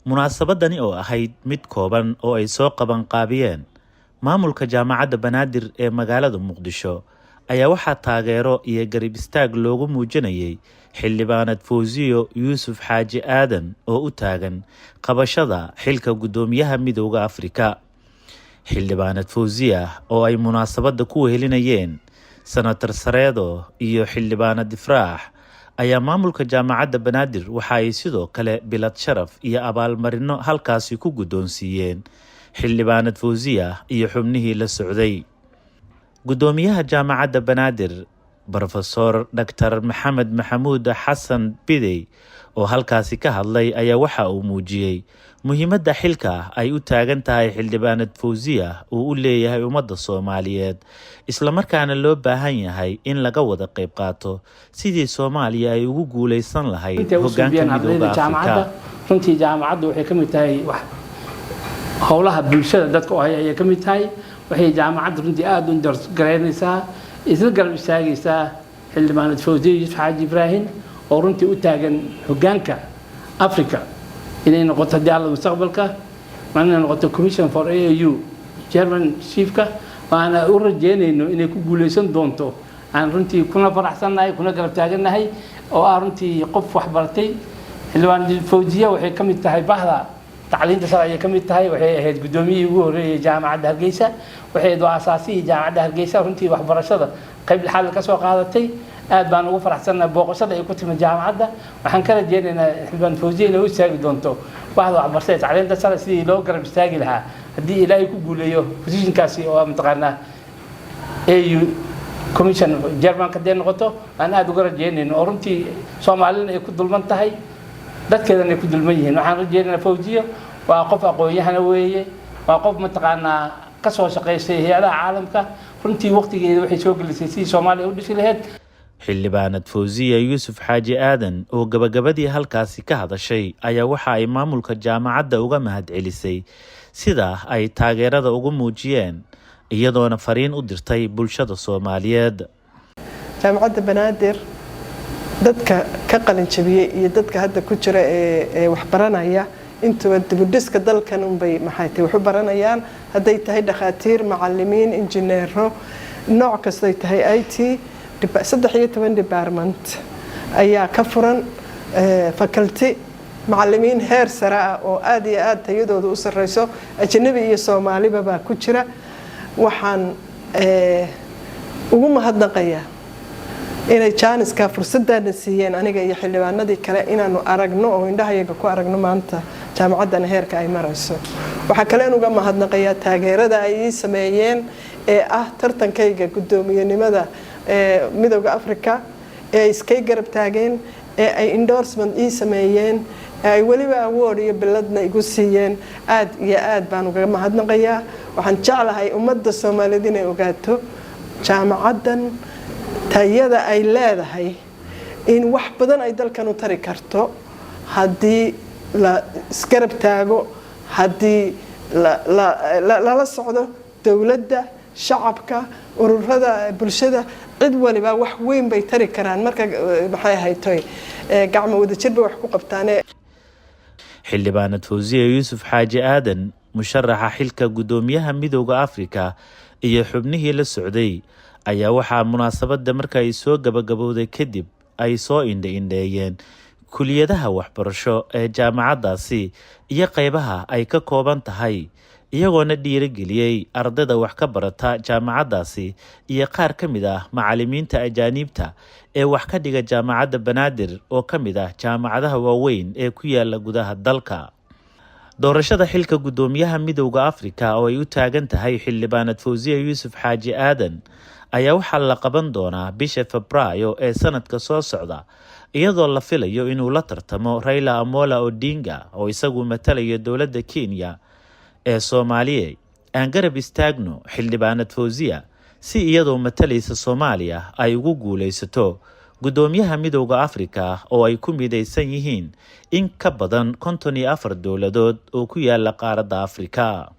munaasabadani oo ahayd mid kooban oo ay soo qaban qaabiyeen maamulka jaamacadda Banaadir ee magaalada Muqdisho ayaa waxaa taageero iyo garab istaag loogu muujinayay xildhibaanad Fawziyo Yuusuf Xaaji Aadan oo u taagan qabashada xilka gudoomiyaha Midowga Afrika. xildhibaanad Fawziya oo ay munaasabada ku wehelinayeen Senator Sareedo iyo xildhibaanad Ifraax ayaa maamulka jaamacadda Banaadir waxa ay sidoo kale bilad sharaf iyo abaalmarino halkaasi ku gudoonsiiyeen xildhibaanad Fawziya iyo xubnihii la socday. gudoomiyaha jaamacadda Banaadir Professor Dr. Maxamed Maxamuud Xasan Bidey oo halkaasi ka hadlay ayaa waxa uu muujiyay muhiimadda xilka ay u taagan tahay xildhibaanad Fawziya uu u leeyahay ummadda Soomaaliyeed isla markaana loo baahan yahay in laga wada qayb qaato sidii Soomaaliya ay ugu guuleysan lahayd hoggaanka Midowga Afrika. runtii jaamacaddu waxay ka mid tahay howlaha bulshada dadka oo ay ka mid tahay waxay jaamacaddu runtii aad u gareynaysaa isla garab istaagaysaa xildhibaanad Fawziyo Yuusuf Xaaji Ibraahim oo runtii u taagan hoggaanka Afrika inay noqoto daalada mustaqbalka maana noqoto Commission for AU German chiefka waana u rajeynayno inay ku guuleysan doonto aan runtii kuna faraxsanahay kuna garab taaganahay oo runtii qof wax bartay xildhibaanad Fawziyo waxay ka mid tahay bahda tacliinta sare ay ka mid tahay waxay ahayd gudoomiyihii ugu horeeyay jaamacadda Hargeysa waxay doo asaasiyay jaamacadda Hargeysa runtii waxbarashada qayb xal ka soo qaadatay aad baan ugu faraxsanahay booqashada ay ku timid jaamacadda waxaan ka rajeynaynaa xildhibaan Fawziyo inay u istaagi doonto bahda waxbarashada tacliinta sare sidii loo garab istaagi lahaa haddii Ilaahay ku guuleeyo positionkaasi oo mataqaanaa AU Commission German ka deen noqoto aan aad uga rajeynayno oo runtii Soomaalina ay ku dulman tahay dadkeedana ay ku dulman yihiin waxaan rajeynaynaa Fawziyo waa qof aqoon-yahan weeye waa qof mataqaanaa ka soo shaqeysay hay'adaha caalamka runtii waqtigeeda waxay soo gelisay si Soomaaliya u dhisi lahayd. xildhibaanad Fawziyo Yuusuf Xaaji Aadan oo gabagabadii halkaasi ka hadashay ayaa waxa ay maamulka jaamacadda uga mahadcelisay sida ay taageerada ugu muujiyeen iyadoona fariin u dirtay bulshada Soomaaliyeed. jaamacadda Banaadir dadka ka qalin jabiyay iyo dadka hadda ku jira ee wax baranaya intuba dibudhiska dalkan bay maxay tahay wax u baranayaan hadday tahay dhakhaatiir macallimiin injineero nooc kasta ay tahay IT 13 department ayaa ka furan faculty macallimiin heer sare ah oo aad iyo aad tayadooda u sareyso ajnabi iyo Soomaaliba baa ku jira waxaan ugu mahadnaqayaa inay jaaniska fursadana siiyeen aniga iyo xildhibaanadii kale inaanu aragno oo indhahayaga ku aragno maanta jaamacaddan heerka ay marayso waxa kale uga mahadnaqayaa taageerada ay sameeyeen ee tartankayga gudoomiyenimada Midowga Afrika ee iskay garab taageen ee ay endorsement sameeyeen ay waliba award iyo biladna igu siiyeen aad iyo aad baan uga mahadnaqayaa waxaan jeclahay ummadda Soomaaliyeed inay ogaato jaamacaddan tayada ay leedahay in wax badan ay dalkan u tari karto haddii la isgarab taago haddii la socdo dawladda shacabka ururada bulshada cid waliba wax weyn bay tari karaan marka maxay haytay gacmo wada jir bay wax ku qabtaan. xildhibaanad Fawziyo Yuusuf Xaaji Aadan musharaxa xilka gudoomiyaha Midowga Afrika iyo xubnihii la socday ayaa waxaa munaasabada marka ay soo gabagabowday kadib ay soo indheeyeen kuliyadaha waxbarasho ee jaamacaddaasi iyo qaybaha ay ka kooban tahay iyagoona dhiirigeliyay ardayda wax ka barata jaamacaddaasi iyo qaar ka mid ah macallimiinta ajaanibta ee wax ka dhiga jaamacadda Banaadir oo ka mid ah jaamacadaha waaweyn ee ku yaala gudaha dalka. doorashada xilka gudoomiyaha Midowga Afrika oo ay u taagan tahay xildhibaanad Fawziyo Yuusuf Xaaji Aadan ayaa waxaa la qaban doonaa bisha Febraayo ee sanadka soo socda iyadoo la filayo inuu la tartamo Raila Amolo Odinga oo isagu matalaya dowladda Kenya ee Soomaaliya. aan garab istaagno xildhibaanad Fawziya si iyadoo matalaysa Soomaaliya ay ugu guuleysato gudoomiyaha Midowga Afrika oo ay ku midaysan yihiin in ka badan 54 dowladood oo ku yaala qaaradda Afrika.